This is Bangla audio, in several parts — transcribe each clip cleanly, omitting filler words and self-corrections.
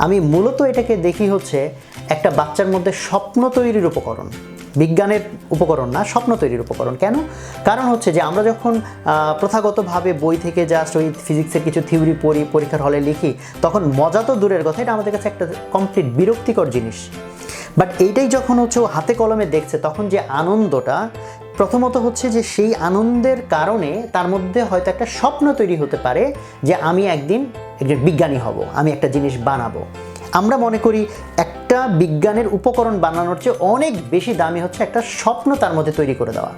আমি মূলত এটাকে দেখি হচ্ছে একটা বাচ্চার মধ্যে স্বপ্ন তৈরির উপকরণ, বিজ্ঞানের উপকরণ না, স্বপ্ন তৈরির উপকরণ। কেন? কারণ হচ্ছে যে আমরা যখন প্রথাগতভাবে বই থেকে জাস্ট ওই ফিজিক্সের কিছু থিওরি পড়ি, পরীক্ষার হলে লিখি, তখন মজা তো দূরের কথা, এটা আমাদের কাছে একটা কমপ্লিট বিরক্তিকর জিনিস। বাট এইটাই যখন হচ্ছে ও হাতে কলমে দেখছে, তখন যে আনন্দটা, প্রথমত হচ্ছে যে সেই আনন্দের কারণে তার মধ্যে হয়তো একটা স্বপ্ন তৈরি হতে পারে যে আমি একদিন একজন বিজ্ঞানী হব, আমি একটা জিনিস বানাবো। আমরা মনে করি একটা বিজ্ঞানের উপকরণ বানানোর চেয়ে অনেক বেশি দামি হচ্ছে একটা স্বপ্ন তার মধ্যে তৈরি করে দেওয়া।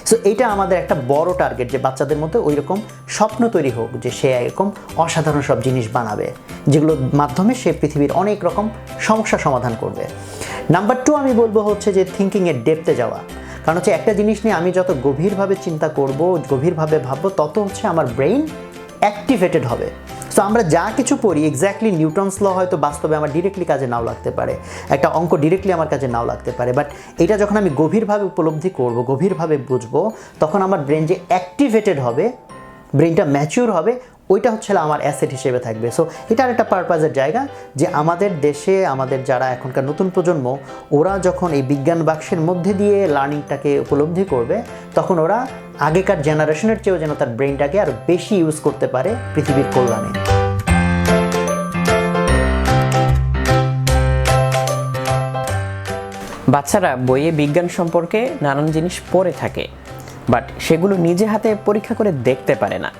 সো এইটা আমাদের একটা বড় টার্গেট, যে বাচ্চাদের মধ্যে ওই রকম স্বপ্ন তৈরি হোক, যে সে এরকম অসাধারণ সব জিনিস বানাবে, যেগুলোর মাধ্যমে সে পৃথিবীর অনেক রকম সমস্যা সমাধান করবে। নাম্বার 2 আমি বলবো হচ্ছে যে থিঙ্কিংয়ের ডেপথে যাওয়া। কারণ হচ্ছে একটা জিনিস নিয়ে আমি যত গভীরভাবে চিন্তা করব, গভীরভাবে ভাববো, তত হচ্ছে আমার ব্রেইন অ্যাক্টিভেটেড হবে। সো আমরা যা কিছু পড়ি, এক্স্যাক্টলি নিউটনস ল হয়তো বাস্তবে আমার ডিরেক্টলি কাজে নাও লাগতে পারে, একটা অঙ্ক ডিরেক্টলি আমার কাজে নাও লাগতে পারে, বাট এটা যখন আমি গভীরভাবে উপলব্ধি করব, গভীরভাবে বুঝবো, তখন আমার ব্রেন যে অ্যাক্টিভেটেড হবে, ব্রেনটা ম্যাচিউর হবে, ওইটা হচ্ছে আমার অ্যাসেট হিসেবে থাকবে। সো এটার একটা পারপাসের জায়গা, যে আমাদের দেশে আমাদের যারা এখনকার নতুন প্রজন্ম, ওরা যখন এই বিজ্ঞান বাক্সের মধ্যে দিয়ে লার্নিংটাকে উপলব্ধি করবে, তখন ওরা আগেকার জেনারেশনের চেয়েও যেন তার ব্রেনটাকে আরও বেশি ইউজ করতে পারে পৃথিবীর কল্যাণে। বাচ্চারা বইয়ে বিজ্ঞান সম্পর্কে নানান জিনিস পড়ে থাকে, বাট সেগুলো নিজে হাতে পরীক্ষা করে দেখতে পারে না।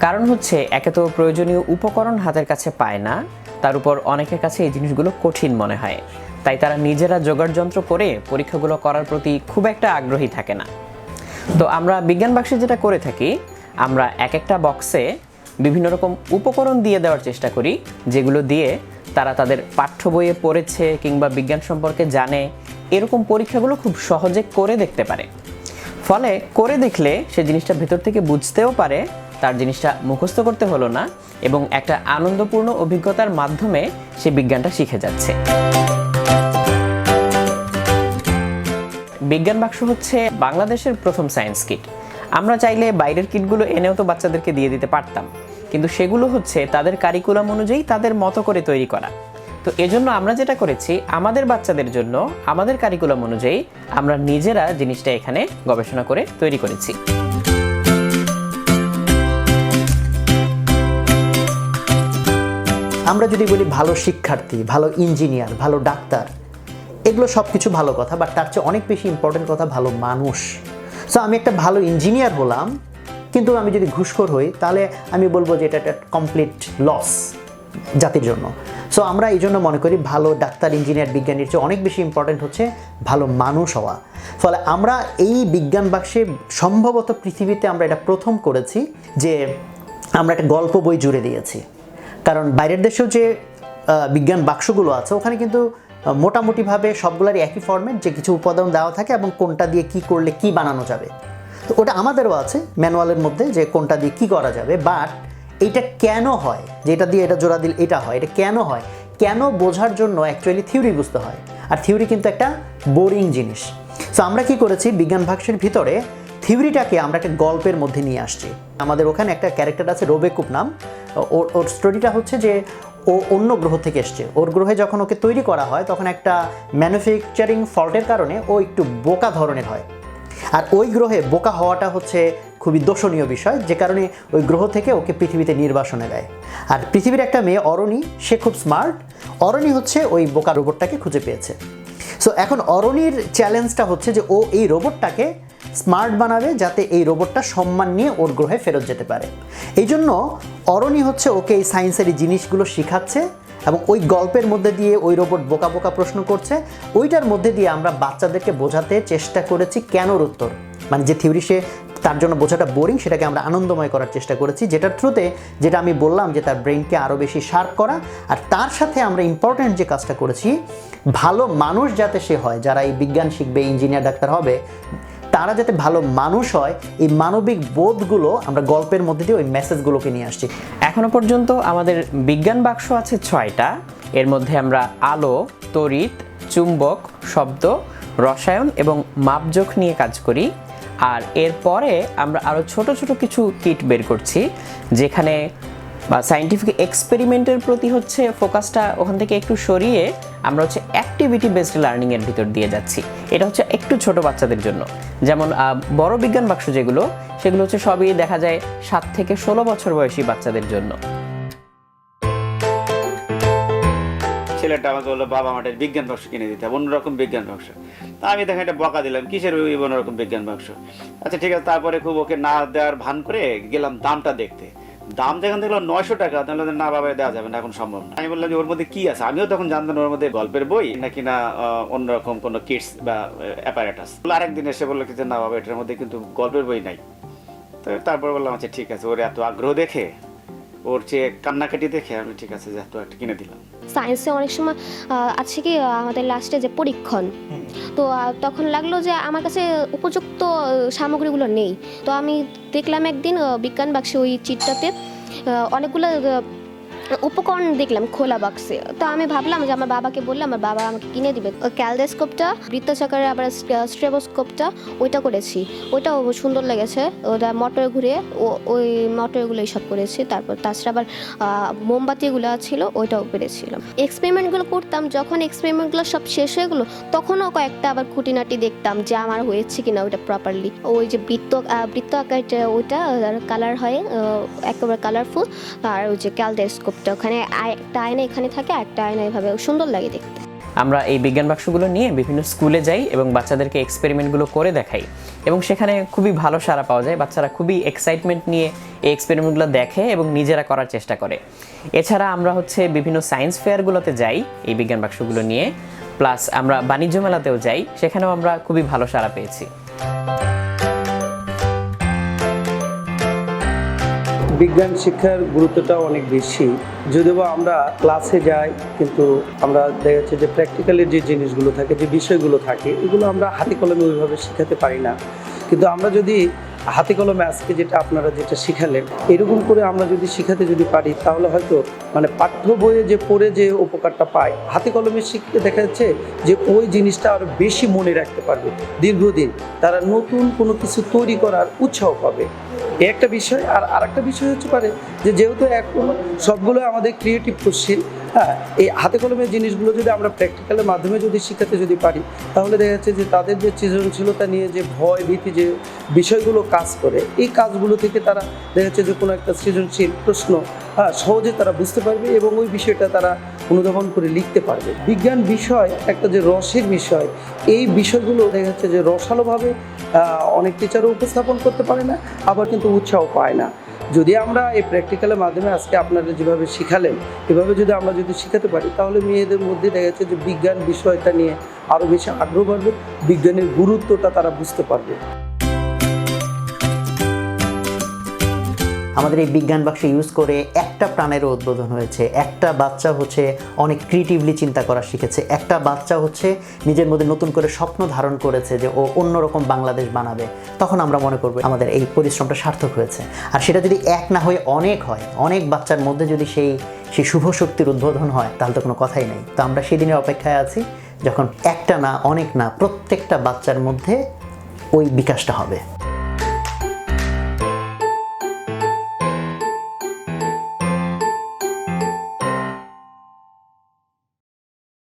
কারণ হচ্ছে, একে তো প্রয়োজনীয় উপকরণ হাতের কাছে পায় না, তার উপর অনেকের কাছে এই জিনিসগুলো কঠিন মনে হয়, তাই তারা নিজেরা জোগাড় যন্ত্র করে পরীক্ষাগুলো করার প্রতি খুব একটা আগ্রহী থাকে না। তো আমরা বিজ্ঞান বাক্সে যেটা করে থাকি, আমরা এক একটা বক্সে বিভিন্ন রকম উপকরণ দিয়ে দেওয়ার চেষ্টা করি, যেগুলো দিয়ে তারা তাদের পাঠ্য বইয়ে পড়েছে কিংবা বিজ্ঞান সম্পর্কে জানে, এরকম পরীক্ষাগুলো খুব সহজে করে দেখতে পারে। ফলে করে দেখলে সে জিনিসটা ভেতর থেকে বুঝতেও পারে, তার জিনিসটা মুখস্থ করতে হলো না, এবং একটা আনন্দপূর্ণ অভিজ্ঞতার মাধ্যমে সে বিজ্ঞানটা শিখে যাচ্ছে। বিজ্ঞান বাক্স হচ্ছে বাংলাদেশের প্রথম সায়েন্স কিট। আমরা চাইলে বাইরের কিটগুলো এনেও তো বাচ্চাদেরকে দিয়ে দিতে পারতাম, কিন্তু সেগুলো হচ্ছে তাদের কারিকুলাম অনুযায়ী তাদের মতো করে তৈরি করা। তো এজন্য আমরা যেটা করেছি, আমাদের বাচ্চাদের জন্য আমাদের কারিকুলাম অনুযায়ী আমরা নিজেরা জিনিসটা এখানে গবেষণা করে তৈরি করেছি। আমরা যদি বলি ভালো শিক্ষার্থী, ভালো ইঞ্জিনিয়ার, ভালো ডাক্তার, এগুলো সব কিছু ভালো কথা, বাট তার চেয়ে অনেক বেশি ইম্পর্টেন্ট কথা ভালো মানুষ। সো আমি একটা ভালো ইঞ্জিনিয়ার হলাম, কিন্তু আমি যদি ঘুষখোর হই, তাহলে আমি বলবো যে এটা একটা কমপ্লিট লস জাতির জন্য। সো আমরা এই জন্য মনে করি ভালো ডাক্তার, ইঞ্জিনিয়ার, বিজ্ঞানীর চেয়ে অনেক বেশি ইম্পর্টেন্ট হচ্ছে ভালো মানুষ হওয়া। ফলে আমরা এই বিজ্ঞান বাক্সে সম্ভবত পৃথিবীতে আমরা এটা প্রথম করেছি যে আমরা একটা গল্প বই জুড়ে দিয়েছি। কারণ বাইরের দেশেও যে বিজ্ঞান বাক্সগুলো আছে, ওখানে কিন্তু মোটামুটিভাবে সবগুলোরই একই ফর্মেট, যে কিছু উপাদান দেওয়া থাকে এবং কোনটা দিয়ে কি করলে কি বানানো যাবে। তো ওটা আমাদেরও আছে ম্যানুয়ালের মধ্যে, যে কোনটা দিয়ে কি করা যাবে। বাট এইটা কেন হয়, যে এটা দিয়ে এটা জোড়া দিলে এটা হয়, এটা কেন হয়, কেন বোঝার জন্য অ্যাকচুয়ালি থিওরি বুঝতে হয়। আর থিওরি কিন্তু একটা বোরিং জিনিস। সো আমরা কি করেছি, বিজ্ঞান বাক্সের ভিতরে থিওরিটাকে আমরা একটা গল্পের মধ্যে নিয়ে আসছি। আমাদের ওখানে একটা ক্যারেক্টার আছে রোবেকুপ নাম। ওর স্টোরিটা হচ্ছে যে ও অন্য গ্রহ থেকে এসছে। ওর গ্রহে যখন ওকে তৈরি করা হয়, তখন একটা ম্যানুফ্যাকচারিং ফল্টের কারণে ও একটু বোকা ধরনের হয়। আর ওই গ্রহে বোকা হওয়াটা হচ্ছে খুবই দোষণীয় বিষয়, যে কারণে ওই গ্রহ থেকে ওকে পৃথিবীতে নির্বাসনে দেয়। আর পৃথিবীর একটা মেয়ে অরণি, সে খুব স্মার্ট। অরণি হচ্ছে ওই বোকা রোবটটাকে খুঁজে পেয়েছে। সো এখন অরণির চ্যালেঞ্জটা হচ্ছে যে ও এই রোবটটাকে স্মার্ট বানাবে, যাতে এই রোবটটা সম্মান নিয়ে ওর গ্রহে ফেরত যেতে পারে। এই জন্য অরণি হচ্ছে ওকে এই সায়েন্সের এই জিনিসগুলো শেখাচ্ছে, এবং ওই গল্পের মধ্যে দিয়ে ওই রোবট বোকা বোকা প্রশ্ন করছে, ওইটার মধ্যে দিয়ে আমরা বাচ্চাদেরকে বোঝাতে চেষ্টা করেছি কেনর উত্তর। মানে যে থিওরি সে তার জন্য বোঝাটা বোরিং, সেটাকে আমরা আনন্দময় করার চেষ্টা করেছি, যেটার থ্রুতে, যেটা আমি বললাম, যে তার ব্রেনকে আরও বেশি শার্প করা। আর তার সাথে আমরা ইম্পর্ট্যান্ট যে কাজটা করেছি, ভালো মানুষ যাতে সে হয়, যারা এই বিজ্ঞান শিখবে, ইঞ্জিনিয়ার, ডাক্তার হবে, তারা যাতে ভালো মানুষ হয়, এই মানবিক বোধগুলো আমরা গল্পের মধ্যে দিয়ে ওই মেসেজগুলোকে নিয়ে আসছি। এখনো পর্যন্ত আমাদের বিজ্ঞান বাক্স আছে 6টা। এর মধ্যে আমরা আলো, তড়িৎ, চুম্বক, শব্দ, রসায়ন এবং মাপজোখ নিয়ে কাজ করি। আর এরপরে আমরা আরও ছোট ছোট কিছু কিট বের করছি, যেখানে বা সায়েন্টিফিক এক্সপেরিমেন্টের প্রতি হচ্ছে ফোকাসটা ওখান থেকে একটু সরিয়ে আমরা হচ্ছে অ্যাক্টিভিটি বেসড লার্নিংয়ের ভিতর দিয়ে যাচ্ছি। এটা হচ্ছে একটু ছোট বাচ্চাদের জন্য। যেমন বড় বিজ্ঞান বাক্স যেগুলো, সেগুলো হচ্ছে সবই দেখা যায় 7 থেকে 16 বছর বয়সী বাচ্চাদের জন্য। ছেলেটা আমাকে বললো, বাবা আমার একটা বিজ্ঞান বাক্স কিনে দিতে হবে, অন্যরকম বিজ্ঞান বাক্স। তা আমি দেখেন এটা বকা দিলাম, কিসের ওই অন্যরকম বিজ্ঞান বাক্স? আচ্ছা ঠিক আছে। তারপরে খুব ওকে না দেওয়ার ভান করে গেলাম দামটা দেখতে। দাম যখন দেখলাম 900 টাকা, তাহলে না বাবা দেওয়া যাবে না, এখন সম্ভব না। আমি বললাম যে ওর মধ্যে কি আছে? আমিও তখন জানতাম ওর মধ্যে গল্পের বই নাকি না অন্যরকম কোনো কিডস বা অ্যাপারেটাস। আরেকদিন এসে বললো কি যে না বাবা, এটার মধ্যে কিন্তু গল্পের বই নাই। তো তারপর বললাম আচ্ছা ঠিক আছে, ওর এত আগ্রহ দেখে, ওর চেয়ে কান্নাকাটি দেখে আমি ঠিক আছে যে তো একটা কিনে দিলাম। সায়েন্সে অনেক সময় আছে কি আমাদের লাস্টে যে পরীক্ষণ, তো তখন লাগলো যে আমার কাছে উপযুক্ত সামগ্রীগুলো নেই। তো আমি দেখলাম একদিন বিজ্ঞান বাক্সে ওই চিটটাতে অনেকগুলো উপকরণ দেখলাম খোলা বাক্সে। তো আমি ভাবলাম যে আমার বাবাকে বললাম, আমার বাবা আমাকে কিনে দিবে। ক্যালডোস্কোপটা, বৃত্তাকারের আবার স্ট্রেবোস্কোপটা, ওইটা করেছি। ওইটাও সুন্দর লেগেছে। ওটা মোটর ঘুরে ওই মোটরগুলো এইসব করেছি। তারপর তাছাড়া আবার মোমবাতিগুলো ছিল, ওইটাও পেরেছিলাম। এক্সপেরিমেন্টগুলো করতাম, যখন এক্সপেরিমেন্টগুলো সব শেষ হয়ে গেলো তখনও কয়েকটা আবার খুঁটিনাটি দেখতাম যে আমার হয়েছে কিনা ওইটা প্রপারলি। ওই যে বৃত্ত আকারটা ওইটা কালার হয় একেবারে কালারফুল। আর ওই যে ক্যালডোস্কোপ ওখানে একটা আয়না এখানে থাকে, একটা আয়না এভাবে সুন্দর লাগে দেখতে। আমরা এই বিজ্ঞান বাক্সগুলো নিয়ে বিভিন্ন স্কুলে যাই এবং বাচ্চাদেরকে এক্সপেরিমেন্টগুলো করে দেখাই, এবং সেখানে খুবই ভালো সাড়া পাওয়া যায়। বাচ্চারা খুবই এক্সাইটমেন্ট নিয়ে এই এক্সপেরিমেন্টগুলো দেখে এবং নিজেরা করার চেষ্টা করে। এছাড়া আমরা হচ্ছে বিভিন্ন সায়েন্স ফেয়ারগুলোতে যাই এই বিজ্ঞান বাক্সগুলো নিয়ে, প্লাস আমরা বাণিজ্য মেলাতেও যাই, সেখানেও আমরা খুবই ভালো সাড়া পেয়েছি। বিজ্ঞান শিক্ষার গুরুত্বটা অনেক বেশি। যদিও আমরা ক্লাসে যাই, কিন্তু আমরা দেখা যাচ্ছে যে প্র্যাকটিক্যালি যে জিনিসগুলো থাকে, যে বিষয়গুলো থাকে, এগুলো আমরা হাতে কলমে ওইভাবে শেখাতে পারি না। কিন্তু আমরা যদি হাতে কলমে আজকে যেটা আপনারা যেটা শিখালেন, এরকম করে আমরা যদি শিখাতে যদি পারি, তাহলে হয়তো মানে পাঠ্য বইয়ে যে পড়ে যে উপকারটা পায়, হাতে কলমে শিখতে দেখা যাচ্ছে যে ওই জিনিসটা আরও বেশি মনে রাখতে পারবে দীর্ঘদিন। তারা নতুন কোনো কিছু তৈরি করার উৎসাহ পাবে। একটা বিষয়। আর আরেকটা বিষয় হচ্ছে পারে যে যেহেতু এখন সবগুলো আমাদের ক্রিয়েটিভ কোশ্চেন, হ্যাঁ, এই হাতে কলমের জিনিসগুলো যদি আমরা প্র্যাকটিক্যালের মাধ্যমে যদি শিখাতে যদি পারি, তাহলে দেখা যাচ্ছে যে তাদের যে সৃজনশীলতা নিয়ে যে ভয় ভীতি যে বিষয়গুলো কাজ করে, এই কাজগুলো থেকে তারা দেখা যাচ্ছে যে কোনো একটা সৃজনশীল প্রশ্ন সহজে তারা বুঝতে পারবে এবং ওই বিষয়টা তারা অনুধাবন করে লিখতে পারবে। বিজ্ঞান বিষয় একটা যে রসের বিষয়, এই বিষয়গুলো দেখা যাচ্ছে যে রসালোভাবে অনেক টিচারও উপস্থাপন করতে পারে না, আবার কিন্তু উৎসাহ পায় না। যদি আমরা এই প্র্যাকটিক্যালের মাধ্যমে আজকে আপনারা যেভাবে শিখালেন, এভাবে যদি আমরা যদি শিখাতে পারি, তাহলে মেয়েদের মধ্যে দেখা যাচ্ছে যে বিজ্ঞান বিষয়টা নিয়ে আরও বেশি আগ্রহ বাড়বে, বিজ্ঞানের গুরুত্বটা তারা বুঝতে পারবে। আমাদের এই বিজ্ঞান বাক্স ইউজ করে একটা প্রাণেরও উদ্বোধন হয়েছে। একটা বাচ্চা হচ্ছে অনেক ক্রিয়েটিভলি চিন্তা করা শিখেছে। একটা বাচ্চা হচ্ছে নিজের মধ্যে নতুন করে স্বপ্ন ধারণ করেছে যে ও অন্যরকম বাংলাদেশ বানাবে। তখন আমরা মনে করব আমাদের এই পরিশ্রমটা সার্থক হয়েছে। আর সেটা যদি এক না হয়ে অনেক হয়, অনেক বাচ্চার মধ্যে যদি সেই শুভ শক্তির উদ্বোধন হয়, তাহলে তো কোনো কথাই নেই। তো আমরা সেই দিনের অপেক্ষায় আছি যখন একটা না, অনেক না, প্রত্যেকটা বাচ্চার মধ্যে ওই বিকাশটা হবে।